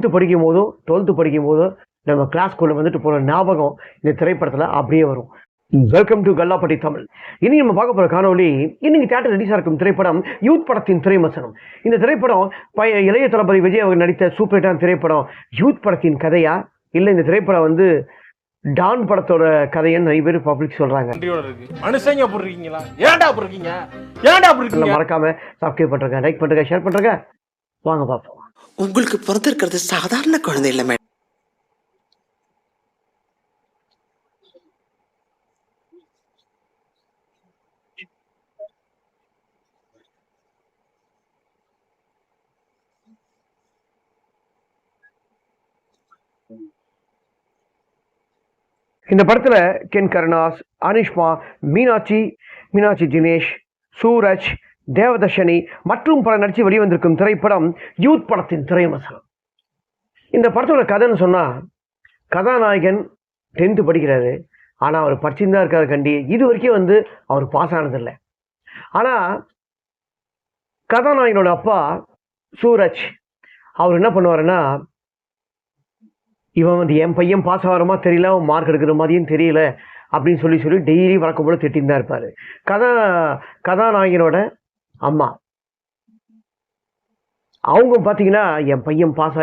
10th படிக்கும் போதோ 12th படிக்கும் போதோ நம்ம கிளாஸ்க்குள்ள வந்துட்டு போகிற ஞாபகம் இந்த திரைப்படத்தில் அப்படியே வரும். Welcome to Kallapatti Tamil. இனி நம்ம பார்க்க போகிற காணொலி, இன்னைக்கு தியேட்டர் ரிலீஸாக இருக்கும் திரைப்படம் யூத் படத்தின் திரைமசனம். இந்த திரைப்படம் இளைய தளபதி விஜய் அவர் நடித்த சூப்பர் ஹிட்டான திரைப்படம். யூத் படத்தின் கதையா இல்லை இந்த திரைப்படம் வந்து டான் படத்தோட கதைன்னு நிறைய பேர் பப்ளிக் சொல்றாங்க. மறக்காம சப்ஸ்கிரைப் பண்றேங்க, லைக் பண்றேங்க, ஷேர் பண்றேங்க. வாங்க பார்ப்போம். உங்களுக்கு பிறந்திருக்கிறது சாதாரண குழந்தை இல்லை மேடம். இந்த படத்துல கென் கருணாஸ், அனிஷ்மா, மீனாட்சி தினேஷ், சூரஜ், தேவதர்ஷினி மற்றும் பல நடிச்சு வெளிவந்திருக்கும் திரைப்படம் யூத் படத்தின் திரைமசனம். இந்த படத்தோட கதைன்னு சொன்னா, கதாநாயகன் 10th படிக்கிறாரு. ஆனா அவர் படிச்சுதான் இருக்காரு கண்டி. இது வரைக்கும் வந்து அவர் பாஸ் ஆனதில்லை. ஆனா கதாநாயகனோட அப்பா சூரஜ் அவர் என்ன பண்ணுவாருன்னா, இவன் வந்து என் பையன் பாஸ் ஆகிறமா தெரியல, அவன் மார்க் எடுக்கிற மாதிரியும் தெரியல அப்படின்னு சொல்லி டெய்லி வழக்கம் போல திட்டின்னு தான் இருப்பார். கதாநாயகனோட அம்மா அவங்க பார்த்தீங்கன்னா, என் பையன் பாஸ்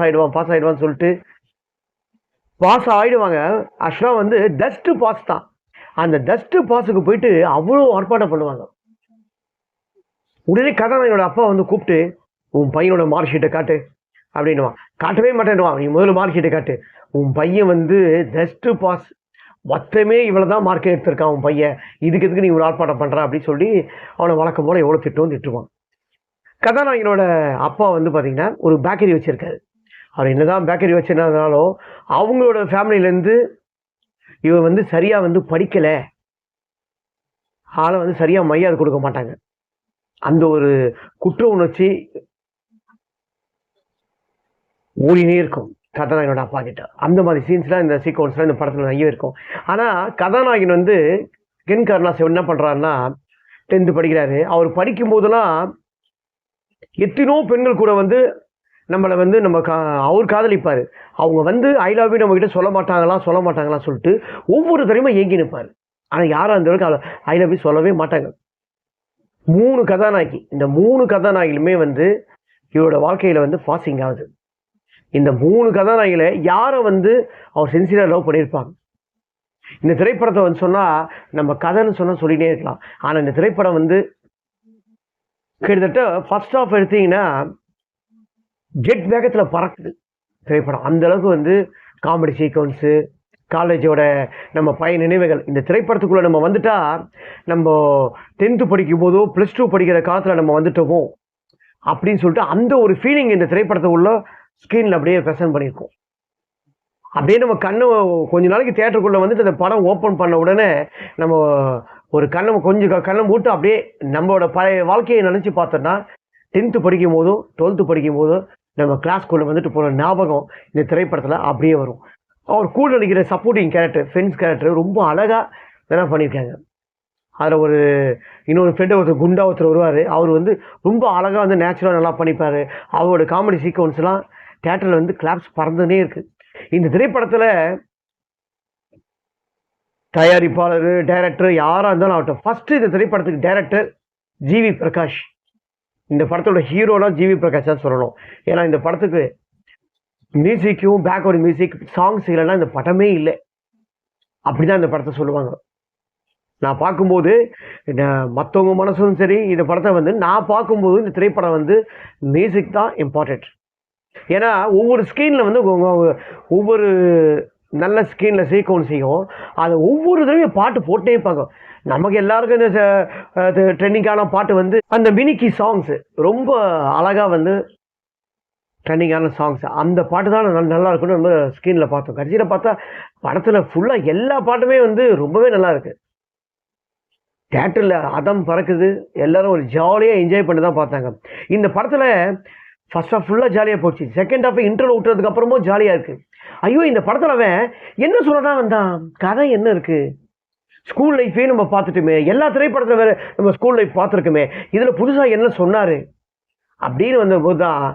ஆகிடுவான்னு சொல்லிட்டு பாஸ் ஆகிடுவாங்க. ஆக்சுவலாக வந்து டஸ்ட் பாஸ் தான். அந்த டஸ்ட் பாஸுக்கு போயிட்டு அவ்வளோ ஆர்ப்பாட்டம் பண்ணுவாங்க. உடனே கதாநாயகனோட அப்பா வந்து கூப்பிட்டு, உன் பையனோட மார்க் ஷீட்டை காட்டு அப்படின்னுவான். காட்டவே மாட்டேன்னுவான். நீ முதல்ல மார்க் ஷீட்டை காட்டு. உன் பையன் வந்து ஜஸ்ட் பாஸ், மொத்தமே இவ்வளோ தான் மார்க் எடுத்திருக்கான் உன் பையன், இதுக்கு நீ ஒரு ஆர்ப்பாட்டம் பண்ணுற அப்படின்னு சொல்லி அவனை வழக்கம் போல் எவ்வளோ திட்டுவான். கதாநாயகனோட அப்பா வந்து பார்த்தீங்கன்னா ஒரு பேக்கரி வச்சுருக்காரு. அவர் என்னதான் பேக்கரி வச்சிருந்தாலும் அவங்களோட ஃபேமிலியிலேருந்து இவன் வந்து சரியாக வந்து படிக்கலை, ஆளை வந்து சரியாக மரியாதை கொடுக்க மாட்டாங்க. அந்த ஒரு குற்ற உணர்ச்சி ஓடினே இருக்கும் கதாநாயகனோட அப்பா கிட்ட. அந்த மாதிரி சீன்ஸ்லாம் இந்த சீக்வன்ஸ்லாம் இந்த படத்தில் நிறைய இருக்கும். ஆனால் கதாநாயகன் வந்து கென் கருணாஸ் என்ன பண்ணுறாருன்னா, 10th படிக்கிறாரு. அவர் படிக்கும் போதெல்லாம் எத்தனோ பெண்கள் கூட வந்து நம்மளை வந்து அவர் காதலிப்பார். அவங்க வந்து ஐ லவ் யூ நம்மகிட்ட சொல்ல மாட்டாங்களா சொல்லிட்டு ஒவ்வொரு தடவையுமே ஏங்கி நிற்பார். ஆனால் யாரும் அந்த அளவுக்கு ஐ லவ் யூ சொல்லவே மாட்டாங்க. 3 கதாநாயகி, இந்த 3 கதாநாயகிலுமே வந்து இவரோட வாழ்க்கையில் வந்து பாசிங் ஆகுது. இந்த 3 கதாநாயகில யாரை வந்து அவர் சின்சியராக லவ் பண்ணியிருப்பாங்க. இந்த திரைப்படத்தை வந்து சொன்னால் நம்ம கதைன்னு சொன்னால் சொல்லிகிட்டே இருக்கலாம். ஆனால் இந்த திரைப்படம் வந்து கிட்டத்தட்ட ஃபர்ஸ்ட் ஆஃப் எடுத்தீங்கன்னா ஜெட் வேகத்தில் பறக்குது திரைப்படம். அந்த அளவுக்கு வந்து காமெடி சீக்வன்ஸு, காலேஜோட நம்ம பையன் நினைவுகள். இந்த திரைப்படத்துக்குள்ளே நம்ம வந்துட்டா, நம்ம 10th படிக்கும் போதோ +2 படிக்கிற காலத்தில் நம்ம வந்துட்டோமோ அப்படின்னு சொல்லிட்டு அந்த ஒரு ஃபீலிங் இந்த திரைப்படத்தை உள்ள ஸ்க்ரீனில் அப்படியே ப்ரெசென்ட் பண்ணியிருக்கோம். அப்படியே நம்ம கொஞ்ச நாளைக்கு தியேட்டருக்குள்ளே வந்துட்டு அந்த படம் ஓப்பன் பண்ண உடனே நம்ம ஒரு கண்ணை மூட்டு அப்படியே நம்மளோட பழைய வாழ்க்கையை நினச்சி பார்த்தோன்னா, 10th படிக்கும் போதோ 12th படிக்கும் போதோ நம்ம கிளாஸ்க்குள்ளே வந்துட்டு போகிற ஞாபகம் இந்த திரைப்படத்தில் அப்படியே வரும். அவர் கூட நடிக்கிற சப்போர்ட்டிங் கேரக்டர், ஃப்ரெண்ட்ஸ் கேரக்டர் ரொம்ப அழகாக என்ன பண்ணியிருக்காங்க. அதில் இன்னொரு ஃப்ரெண்டு குண்டா வருவார். அவர் வந்து ரொம்ப அழகாக வந்து நேச்சுரலாக நல்லா பண்ணிப்பார். அவரோட காமெடி சீக்வன்ஸ்லாம் தியேட்டரில் வந்து கிளாப்ஸ் பறந்துனே இருக்குது. இந்த திரைப்படத்தில் தயாரிப்பாளர், டைரக்டர் யாராக இருந்தாலும் ஆகட்டும், ஃபஸ்ட்டு இந்த திரைப்படத்துக்கு டைரக்டர் ஜிவி பிரகாஷ். இந்த படத்தோட ஹீரோனா ஜிவி பிரகாஷ் தான் சொல்லணும். ஏன்னா இந்த படத்துக்கு மியூசிக்கும் பேக்வர்டு மியூசிக் சாங்ஸ் இல்லைன்னா இந்த படமே இல்லை, அப்படிதான் இந்த படத்தை சொல்லுவாங்க. நான் பார்க்கும்போது மற்றவங்க மனசும் சரி, இந்த படத்தை வந்து நான் பார்க்கும்போது இந்த திரைப்படம் வந்து மியூசிக் தான் இம்பார்ட்டன்ட். ஏன்னா ஒவ்வொரு ஸ்க்ரீனில் வந்து ஒவ்வொரு நல்ல ஸ்க்ரீனில் சீக்வன்ஸையும் அதை ஒவ்வொரு தடவையும் பாட்டு போட்டே இருப்பாங்க. நமக்கு எல்லாருக்கும் இந்த ட்ரெண்டிங்கான பாட்டு வந்து அந்த மினிக்கி சாங்ஸு ரொம்ப அழகாக வந்து ட்ரெண்டிங்கான சாங்ஸ், அந்த பாட்டு தான் நல்லா இருக்குன்னு நம்ம ஸ்க்ரீனில் பார்த்தோம். கடைசியில் பார்த்தா படத்தில் ஃபுல்லாக எல்லா பாட்டுமே வந்து ரொம்பவே நல்லா இருக்குது. தியேட்டரில் அதம் பறக்குது, எல்லாரும் ஒரு ஜாலியாக என்ஜாய் பண்ணி தான் பார்த்தாங்க. இந்த படத்தில் ஃபர்ஸ்ட் ஹாஃப் ஃபுல்லாக ஜாலியாக போச்சு. செகண்ட் ஹாஃப் இன்டர்வல் விட்டுறதுக்கு அப்புறமும் ஜாலியாக இருக்குது. ஐயோ, இந்த படத்தில் அவன் என்ன சொல்லதான் வந்தான், கதை என்ன இருக்குது, ஸ்கூல் லைஃபே நம்ம பார்த்துட்டுமே, எல்லா திரைப்படத்தில் வேறு நம்ம ஸ்கூல் லைஃப் பார்த்துருக்குமே, இதில் புதுசாக என்ன சொன்னார் அப்படின்னு வந்தபோது தான்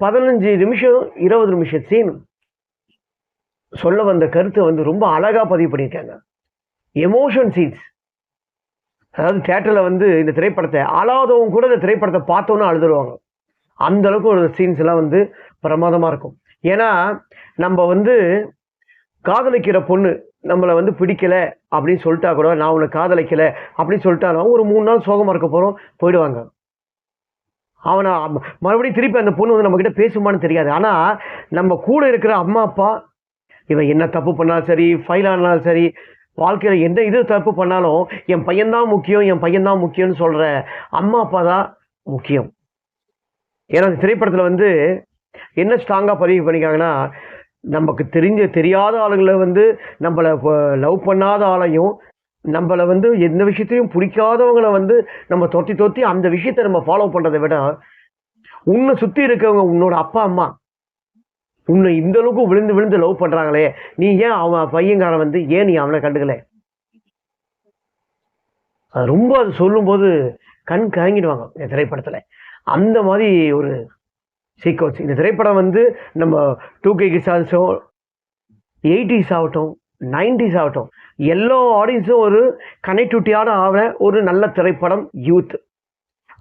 15 நிமிஷம் 20 நிமிஷம் சீன் சொல்ல வந்த கருத்தை வந்து ரொம்ப அழகா பதிவு பண்ணியிருக்காங்க. Emotion scenes. அதாவது தியேட்டர்ல வந்து இந்த திரைப்படத்தை அழாதவங்க கூட இந்த திரைப்படத்தை பார்த்தோன்னே அழுதுருவாங்க. அந்த அளவுக்கு ஒரு சீன்ஸ் எல்லாம் வந்து பிரமாதமா இருக்கும். ஏன்னா நம்ம வந்து காதலிக்கிற பொண்ணு நம்மளை வந்து பிடிக்கல அப்படின்னு சொல்லிட்டா கூட, நான் உன்னை காதலிக்கல அப்படின்னு சொல்லிட்டாலும் ஒரு 3 நாள் சோகமா இருக்க போறோம், போயிடுவாங்க. அவனை மறுபடியும் திருப்பி அந்த பொண்ணு வந்து நம்ம கிட்ட பேசுமான்னு தெரியாது. ஆனா நம்ம கூட இருக்கிற அம்மா அப்பா, இவன் என்ன தப்பு பண்ணாலும் சரி, ஃபைல் ஆனாலும் சரி, வாழ்க்கையில எந்த இது தப்பு பண்ணாலும் என் பையன்தான் முக்கியம், என் பையன்தான் முக்கியம்னு சொல்ற அம்மா அப்பா தான் முக்கியம். ஏன்னா அந்த திரைப்படத்துல வந்து என்ன ஸ்ட்ராங்கா பதிவு பண்ணிக்காங்கன்னா, நமக்கு தெரியாத ஆளுங்களை வந்து நம்மளை லவ் பண்ணாத ஆளையும், நம்மளை வந்து எந்த விஷயத்தையும் பிடிக்காதவங்களை வந்து நம்ம தொத்தி அந்த விஷயத்தை நம்ம ஃபாலோ பண்றதை விட, உன்னை சுத்தி இருக்கவங்க உன்னோட அப்பா அம்மா உன்னை இந்த அளவுக்கு விழுந்து விழுந்து லவ் பண்றாங்களே, நீ ஏன் அவன் பையன்காரன் வந்து ஏன் நீ அவனை கண்டுக்கல? அது ரொம்ப அது சொல்லும்போது கண் கலங்கிடுவாங்க இந்த திரைப்படத்துல. அந்த மாதிரி ஒரு சீக்வன்ஸ். இந்த திரைப்படம் வந்து நம்ம 2K கிட்ஸ் ஆகட்டும், 80s ஆகட்டும், 90s ஆகட்டும், எல்லா ஆடியன்ஸும் ஒரு கனெக்டிவிட்டியான ஒரு நல்ல திரைப்படம் யூத்.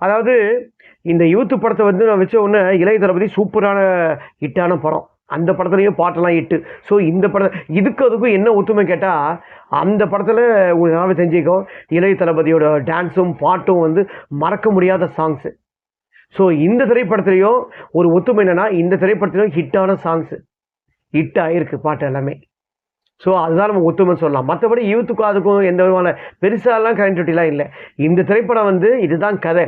அதாவது இந்த யூத் படத்தை வந்து நான் வச்ச உடனே இளைய தளபதி சூப்பரான ஹிட்டான படம். அந்த படத்துலையும் பாட்டெல்லாம் ஹிட்டு. ஸோ இந்த படம் அதுக்கும் என்ன ஒத்துமை கேட்டால், அந்த படத்தில் ஒரு நாள் தெரிஞ்சுக்கோ, இளைய தளபதியோட டான்ஸும் பாட்டும் வந்து மறக்க முடியாத சாங்ஸு. ஸோ இந்த திரைப்படத்துலையும் ஒரு ஒத்துமை என்னன்னா, இந்த திரைப்படத்துலையும் ஹிட்டான சாங்ஸு ஹிட் ஆகிருக்கு பாட்டு எல்லாமே. ஸோ அதுதான் நம்ம ஒத்துமைன்னு சொல்லலாம். மற்றபடி யூத்துக்கும் அதுக்கும் எந்த விதமான பெருசாலாம் கனெக்டிவிட்டிலாம் இல்லை. இந்த திரைப்படம் வந்து இதுதான் கதை.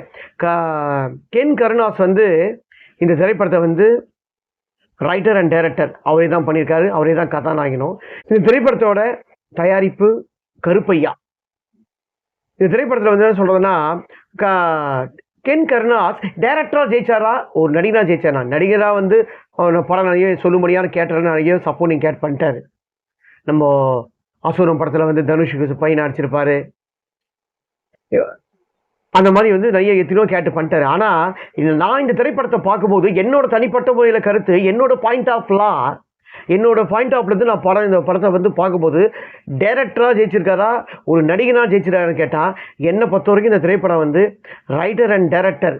கென் கருணாஸ் வந்து இந்த திரைப்படத்தை வந்து ரைட்டர் அண்ட் டைரக்டர் அவரே தான் பண்ணியிருக்காரு, அவரே தான் கதாநாயகனும். இந்த திரைப்படத்தோட தயாரிப்பு கருப்பையா. இந்த திரைப்படத்தில் வந்து என்ன சொல்றதுன்னா, கென் கருணாஸ் டைரக்டரா ஜெயிச்சாரா, ஒரு நடிகரா ஜெயிச்சாரா? நடிகராக வந்து படம் நிறைய சொல்லும்படியான கேட்டர் நிறைய சப்போர்ட்டிங் கேட் பண்ணிட்டாரு. நம்ம அசுரம் படத்துல வந்து தனுஷுக்கு பையன் நடிச்சிருப்பாரு. அந்த மாதிரி வந்து நிறைய எத்தனையோ கேட்டு பண்ணிட்டாரு. ஆனா நான் இந்த திரைப்படத்தை பார்க்கும்போது என்னோட தனிப்பட்ட முறையில கருத்து, என்னோட பாயிண்ட் ஆஃப்ல இருந்து நான் இந்த படத்தை வந்து பார்க்கும்போது, டைரக்டரா ஜெயிச்சிருக்காரா ஒரு நடிகனா ஜெயிச்சிருக்காருன்னு கேட்டா, என்னை பொறுத்த வரைக்கும் இந்த திரைப்படம் வந்து writer and director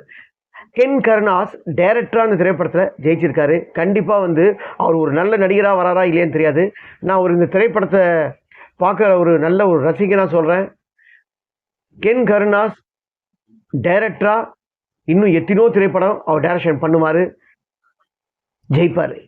Ken Karunas டைரக்டரா இந்த திரைப்படத்தில் ஜெயிச்சிருக்காரு. கண்டிப்பா வந்து அவர் ஒரு நல்ல நடிகரா வராரா இல்லையான்னு தெரியாது. நான் இந்த திரைப்படத்தை பார்க்குற ஒரு நல்ல ஒரு ரசிகனா சொல்றேன். கென் கருணாஸ் டைரக்டரா இன்னும் எத்தனையோ திரைப்படம் அவர் டைரக்ஷன் பண்ணுவாரு, ஜெயிப்பாரு.